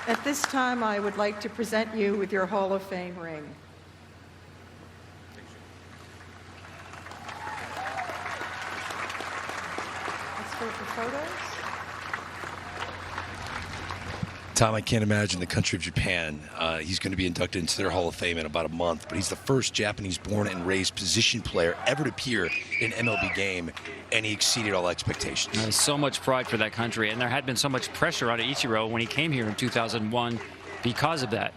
At this time, I would like to present you with your Hall of Fame ring. Let's go for photos. Tom, I can't imagine the country of Japan. He's going to be inducted into their Hall of Fame in about a month, but he's the first Japanese-born and raised position player ever to appear in an MLB game, and he exceeded all expectations. There's so much pride for that country, and there had been so much pressure on Ichiro when he came here in 2001 because of that.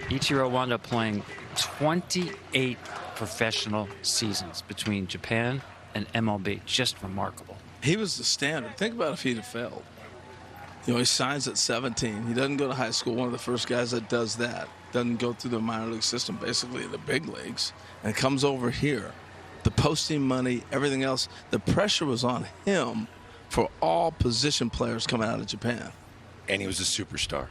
Ichiro wound up playing 28 professional seasons between Japan and MLB. Just remarkable. He was the standard. Think about if he'd have failed. You know, he signs at 17. He doesn't go to high school. One of the first guys that does that. Doesn't go through the minor league system, basically the big leagues, and comes over here. The posting money, everything else, the pressure was on him for all position players coming out of Japan. And he was a superstar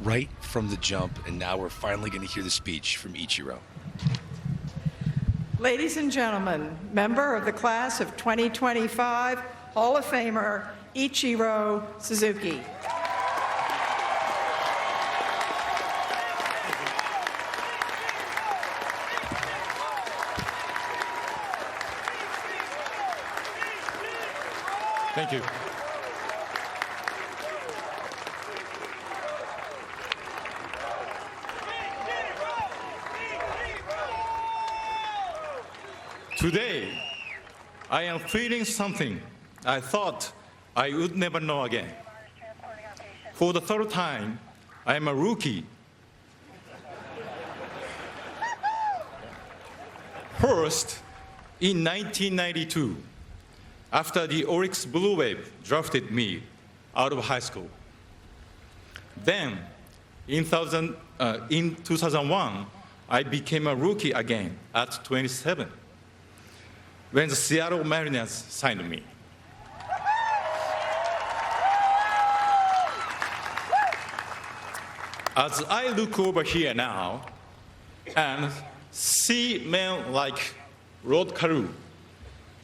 right from the jump, and now we're finally going to hear the speech from Ichiro. Ladies and gentlemen, member of the class of 2025, Hall of Famer Ichiro Suzuki. Thank you. Today, I am feeling something I thought I would never know again. For the third time, I am a rookie. First, in 1992, after the Oryx Blue Wave drafted me out of high school. Then, in 2001, I became a rookie again at 27, when the Seattle Mariners signed me. As I look over here now and see men like Rod Carew,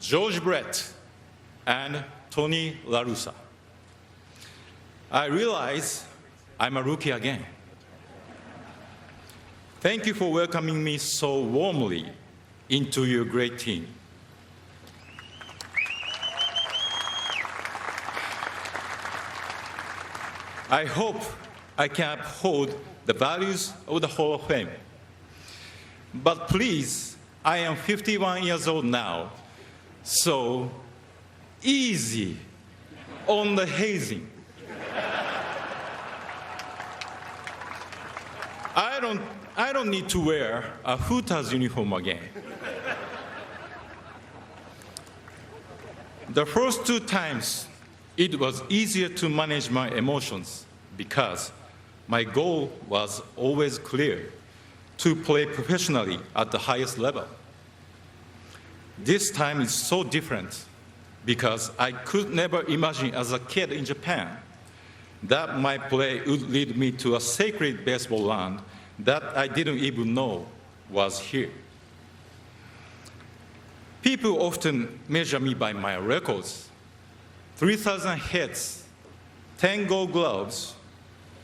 George Brett, and Tony La Russa, I realize I'm a rookie again. Thank you for welcoming me so warmly into your great team. I hope I can uphold the values of the Hall of Fame. But please, I am 51 years old now, so easy on the hazing. I don't need to wear a Hooters uniform again. The first two times, it was easier to manage my emotions because my goal was always clear: to play professionally at the highest level. This time is so different because I could never imagine as a kid in Japan that my play would lead me to a sacred baseball land that I didn't even know was here. People often measure me by my records: 3,000 hits, 10 gold gloves,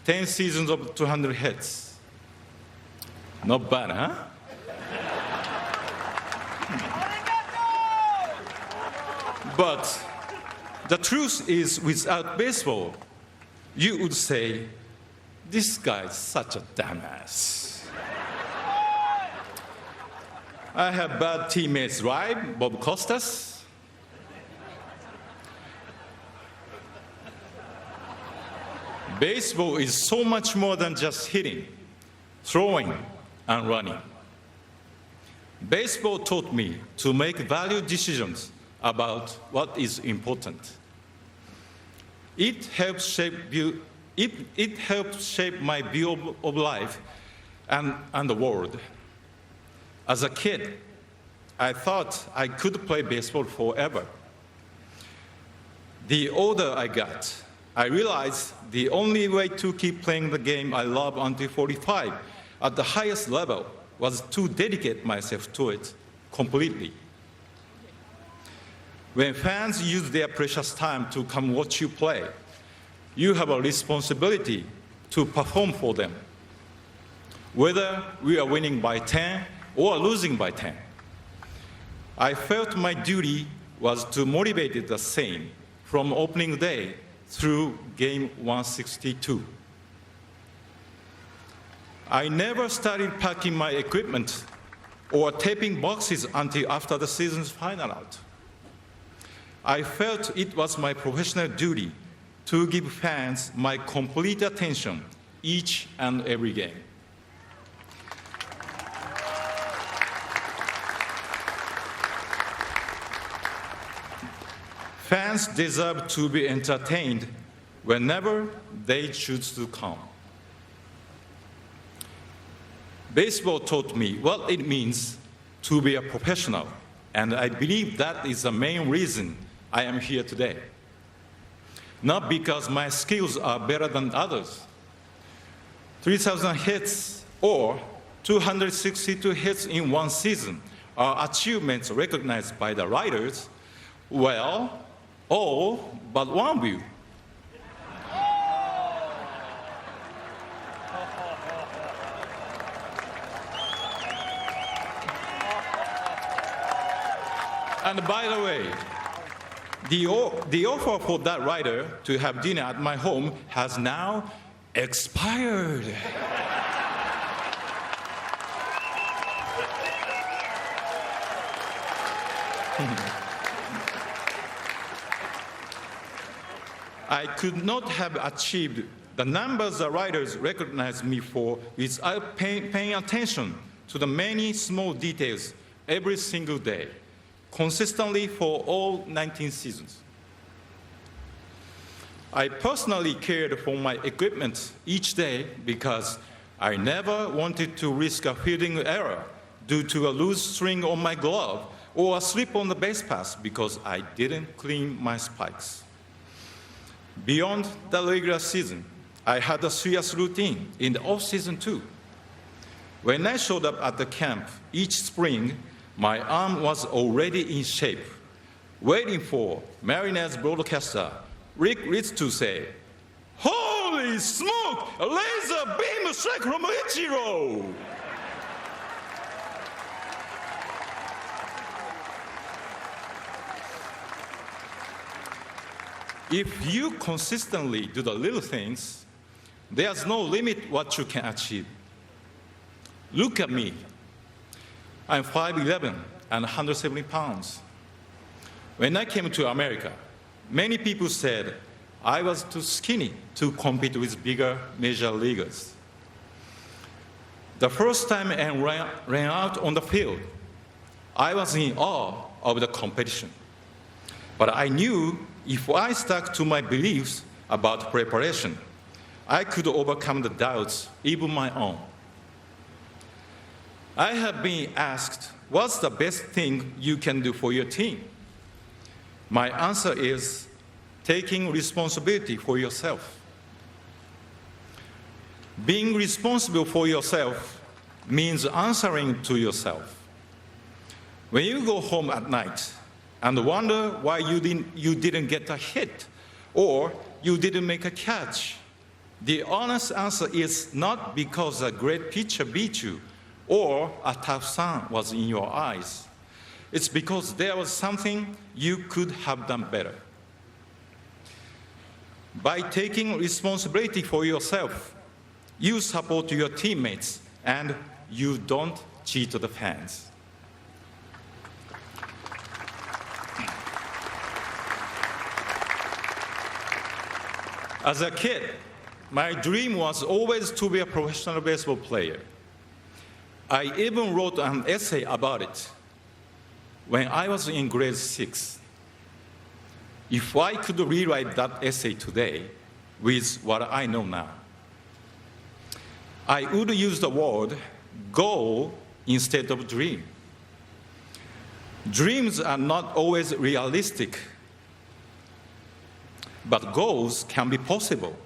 10 seasons of 200 hits. Not bad, huh? But the truth is, without baseball, you would say, this guy's such a dumbass. I have bad teammates, right? Bob Costas. Baseball is so much more than just hitting, throwing, and running. Baseball taught me to make value decisions about what is important. It helps shape my view of life and the world. As a kid, I thought I could play baseball forever. The older I got, I realized the only way to keep playing the game I love until 45 at the highest level was to dedicate myself to it completely. When fans use their precious time to come watch you play, you have a responsibility to perform for them, whether we are winning by 10 or losing by 10. I felt my duty was to motivate it the same from opening day through game 162. I never started packing my equipment or taping boxes until after the season's final out. I felt it was my professional duty to give fans my complete attention each and every game. Fans deserve to be entertained whenever they choose to come. Baseball taught me what it means to be a professional, and I believe that is the main reason I am here today. Not because my skills are better than others. 3,000 hits or 262 hits in one season are achievements recognized by the writers. Well, all but one of you. And by the way, the offer for that writer to have dinner at my home has now expired. I could not have achieved the numbers the writers recognized me for without paying attention to the many small details every single day, consistently for all 19 seasons. I personally cared for my equipment each day because I never wanted to risk a fielding error due to a loose string on my glove or a slip on the base pass because I didn't clean my spikes. Beyond the regular season, I had a serious routine in the off-season too. When I showed up at the camp each spring, my arm was already in shape, waiting for Mariners broadcaster Rick Ritz to say, "Holy smoke, a laser beam strike from Ichiro!" If you consistently do the little things, there's no limit what you can achieve. Look at me. I'm 5'11" and 170 pounds. When I came to America, many people said I was too skinny to compete with bigger major leaguers. The first time I ran out on the field, I was in awe of the competition. But I knew if I stuck to my beliefs about preparation, I could overcome the doubts, even my own. I have been asked, what's the best thing you can do for your team? My answer is taking responsibility for yourself. Being responsible for yourself means answering to yourself. When you go home at night and wonder why you didn't get a hit or you didn't make a catch, the honest answer is not because a great pitcher beat you or a tough sun was in your eyes. It's because there was something you could have done better. By taking responsibility for yourself, you support your teammates and you don't cheat the fans. As a kid, my dream was always to be a professional baseball player. I even wrote an essay about it when I was in grade 6. If I could rewrite that essay today with what I know now, I would use the word goal instead of dream. Dreams are not always realistic, but goals can be possible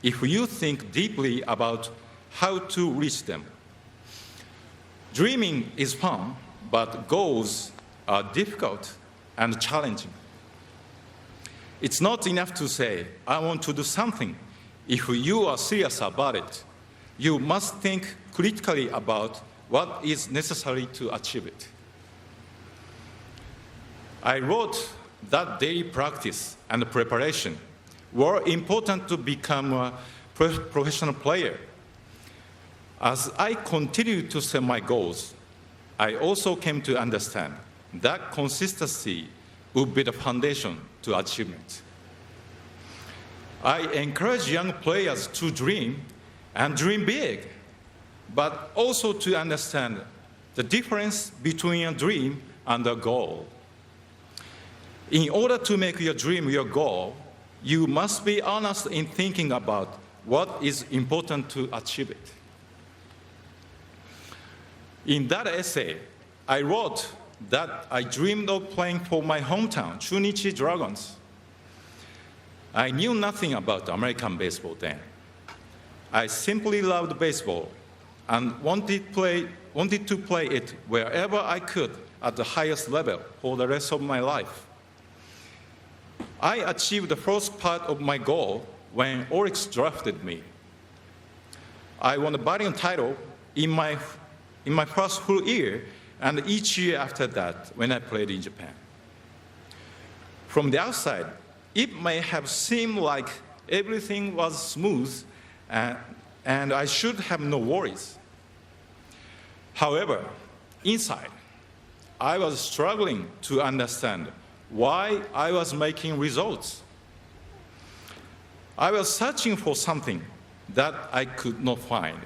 if you think deeply about how to reach them. Dreaming is fun, but goals are difficult and challenging. It's not enough to say, I want to do something. if you are serious about it, you must think critically about what is necessary to achieve it. I wrote that daily practice and preparation were important to become a professional player. As I continued to set my goals, I also came to understand that consistency would be the foundation to achievement. I encourage young players to dream and dream big, but also to understand the difference between a dream and a goal. In order to make your dream your goal, you must be honest in thinking about what is important to achieve it. In that essay, I wrote that I dreamed of playing for my hometown, Chunichi Dragons. I knew nothing about American baseball then. I simply loved baseball and wanted to play it wherever I could at the highest level for the rest of my life. I achieved the first part of my goal when Oryx drafted me. I won the batting title in my first full year and each year after that when I played in Japan. From the outside, it may have seemed like everything was smooth and I should have no worries. However, inside, I was struggling to understand why I was making results. I was searching for something that I could not find.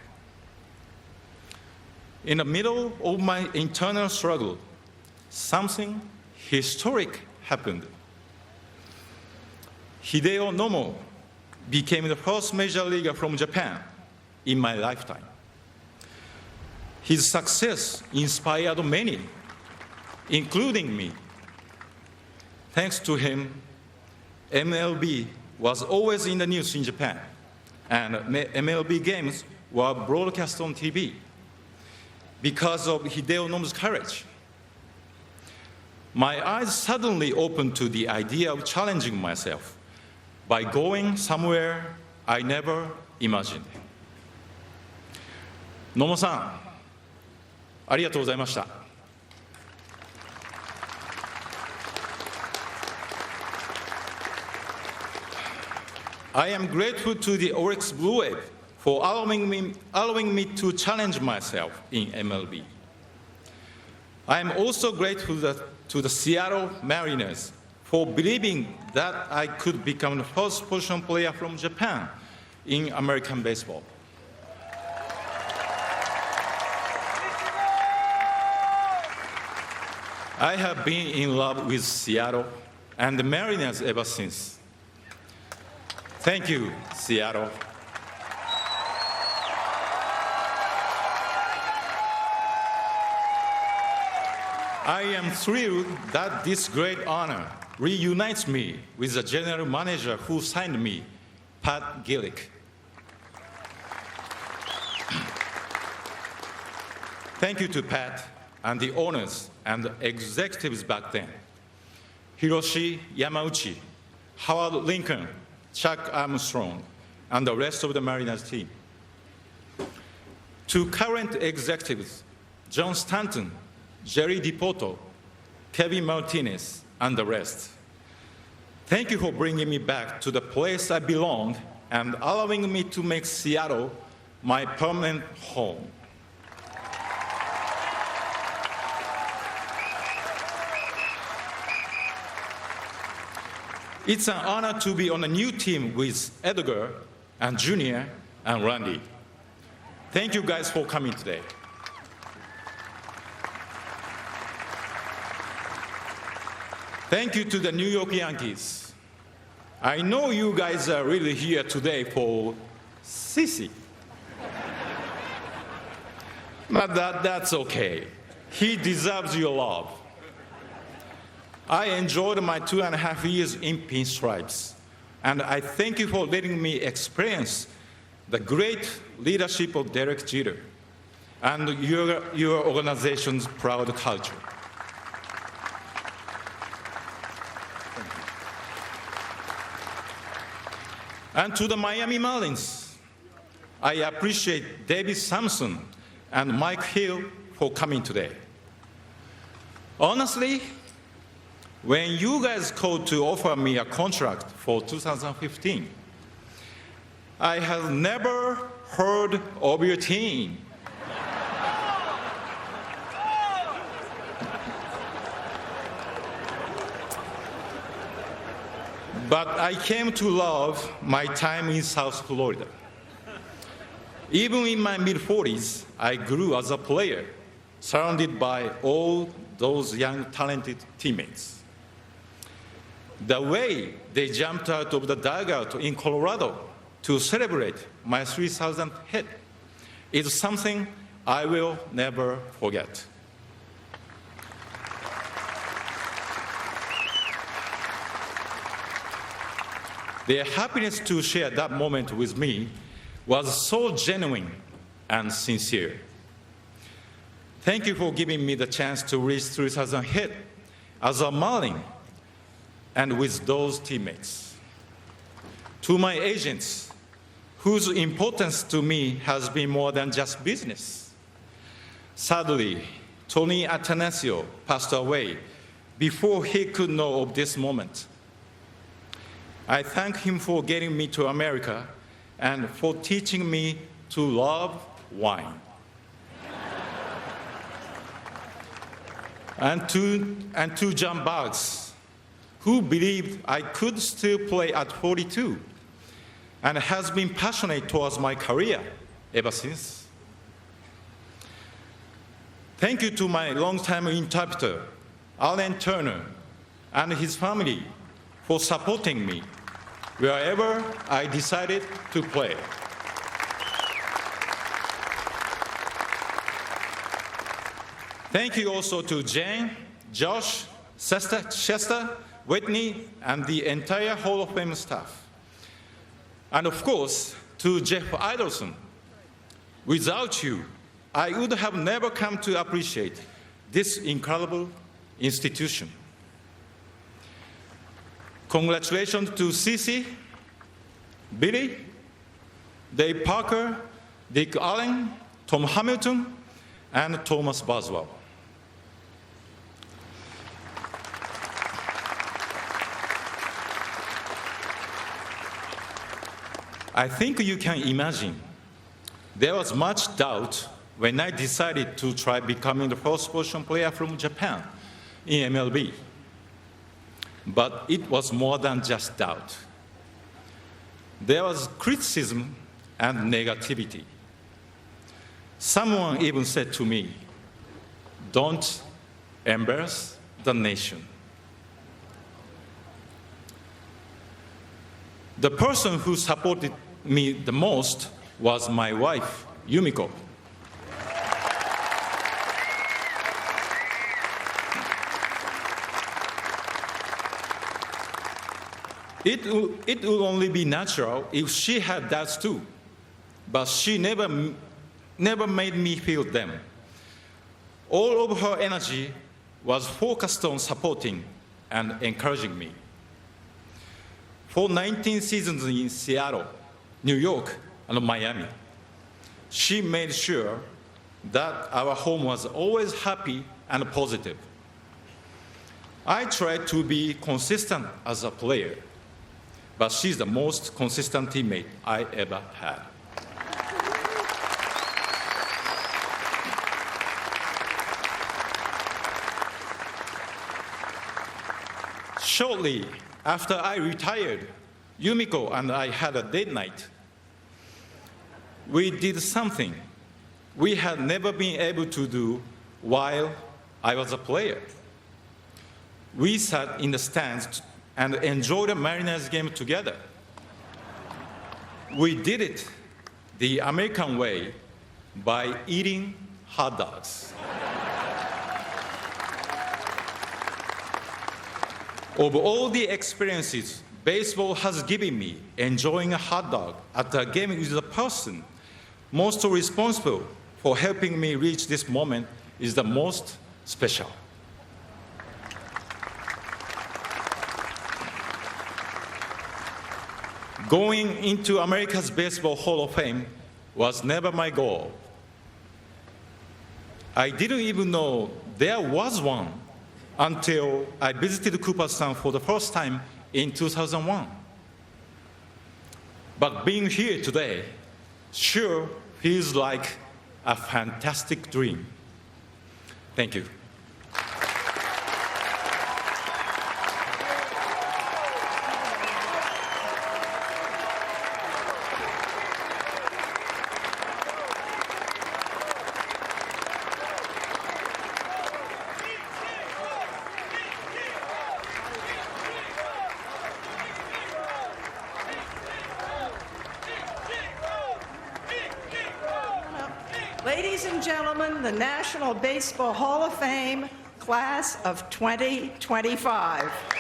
In the middle of my internal struggle, something historic happened. Hideo Nomo became the first major leaguer from Japan in my lifetime. His success inspired many, including me. Thanks to him, MLB was always in the news in Japan, and MLB games were broadcast on TV. Because of Hideo Nomo's courage, my eyes suddenly opened to the idea of challenging myself by going somewhere I never imagined. 野茂さん、ありがとうございました。I am grateful to the Oryx Blue Wave for allowing me to challenge myself in MLB. I am also grateful to the Seattle Mariners for believing that I could become the first position player from Japan in American baseball. I have been in love with Seattle and the Mariners ever since. Thank you, Seattle. I am thrilled that this great honor reunites me with the general manager who signed me, Pat Gillick. Thank you to Pat and the owners and executives back then. Hiroshi Yamauchi, Howard Lincoln, Chuck Armstrong, and the rest of the Mariners team. To current executives, John Stanton, Jerry DiPoto, Kevin Martinez, and the rest. Thank you for bringing me back to the place I belong and allowing me to make Seattle my permanent home. It's an honor to be on a new team with Edgar and Junior and Randy. Thank you guys for coming today. Thank you to the New York Yankees. I know you guys are really here today for Sissy. But that's okay. He deserves your love. I enjoyed my 2.5 years in pinstripes, and I thank you for letting me experience the great leadership of Derek Jeter and your organization's proud culture. And to the Miami Marlins, I appreciate David Sampson and Mike Hill for coming today. Honestly, when you guys called to offer me a contract for 2015, I have never heard of your team. But I came to love my time in South Florida. Even in my mid-40s, I grew as a player, surrounded by all those young, talented teammates. The way they jumped out of the dugout in Colorado to celebrate my 3,000th hit is something I will never forget. Their happiness to share that moment with me was so genuine and sincere. Thank you for giving me the chance to reach 3,000 hit as a Marlin and with those teammates. To my agents, whose importance to me has been more than just business. Sadly, Tony Atanasio passed away before he could know of this moment. I thank him for getting me to America and for teaching me to love wine. and to John Boggs, who believed I could still play at 42 and has been passionate towards my career ever since. Thank you to my longtime interpreter, Alan Turner, and his family for supporting me wherever I decided to play. Thank you also to Jane, Josh, Chester, Whitney, and the entire Hall of Fame staff. And of course, to Jeff Idelson. Without you, I would have never come to appreciate this incredible institution. Congratulations to Cece, Billy, Dave Parker, Dick Allen, Tom Hamilton, and Thomas Boswell. I think you can imagine there was much doubt when I decided to try becoming the first position player from Japan in MLB. But it was more than just doubt. There was criticism and negativity. Someone even said to me, "Don't embarrass the nation." The person who supported me the most was my wife, Yumiko. It would only be natural if she had doubts too, but she never made me feel them. All of her energy was focused on supporting and encouraging me. For 19 seasons in Seattle, New York, and Miami, she made sure that our home was always happy and positive. I tried to be consistent as a player, but she's the most consistent teammate I ever had. Shortly after I retired, Yumiko and I had a date night. We did something we had never been able to do while I was a player. We sat in the stands and enjoyed a Mariners game together. We did it the American way by eating hot dogs. Of all the experiences baseball has given me, enjoying a hot dog at a game with the person most responsible for helping me reach this moment is the most special. going into America's Baseball Hall of Fame was never my goal. I didn't even know there was one until I visited Cooperstown for the first time in 2001. But being here today sure feels like a fantastic dream. Thank you. Ladies and gentlemen, the National Baseball Hall of Fame class of 2025.